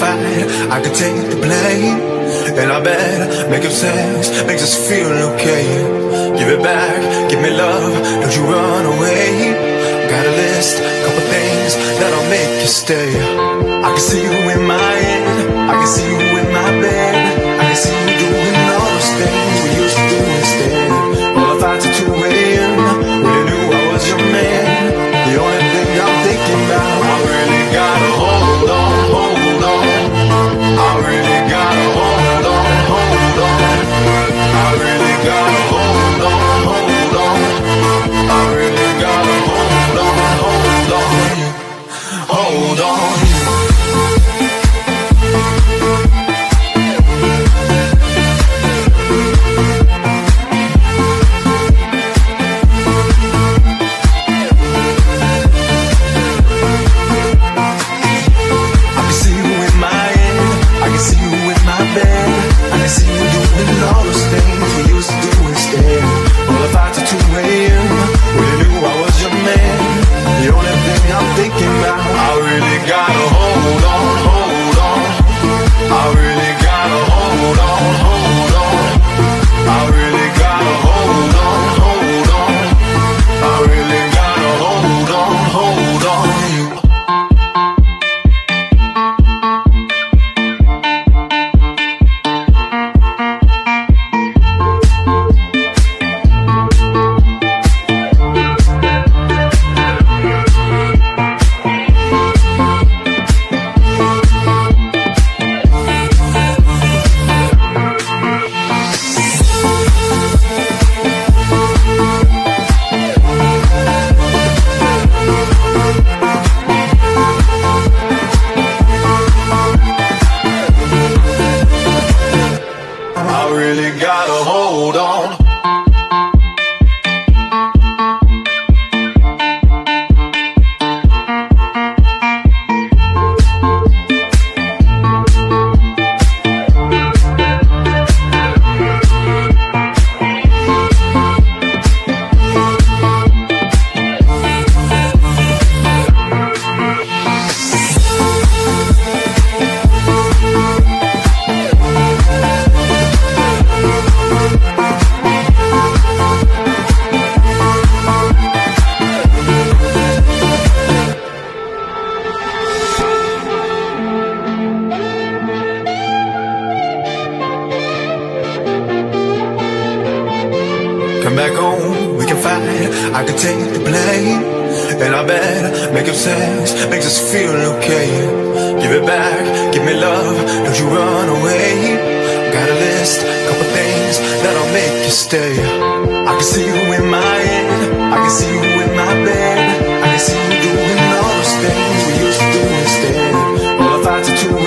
fight, I can take the blame. And I bet making sense makes us feel okay. Give it back, give me love, don't you run away. Got a list, couple things that'll make you stay. I can see you in my head, I can see you in my bed. I can see you doing all those things we used to do instead. All the fights at 2 a.m. when you knew I was your man. The only thing I'm thinking about, I really gotta hold on, hold on. I really gotta hold on, hold on. I really gotta hold on, hold on. I really gotta hold on, hold on. Hold on. Come back home, we can fight, I can take the blame. And I bet making sense makes us feel okay. Give it back, give me love, don't you run away. Got a list, couple things that'll make you stay. I can see you in my head, I can see you in my bed. I can see you doing all those things we used to do instead. All the fights at 2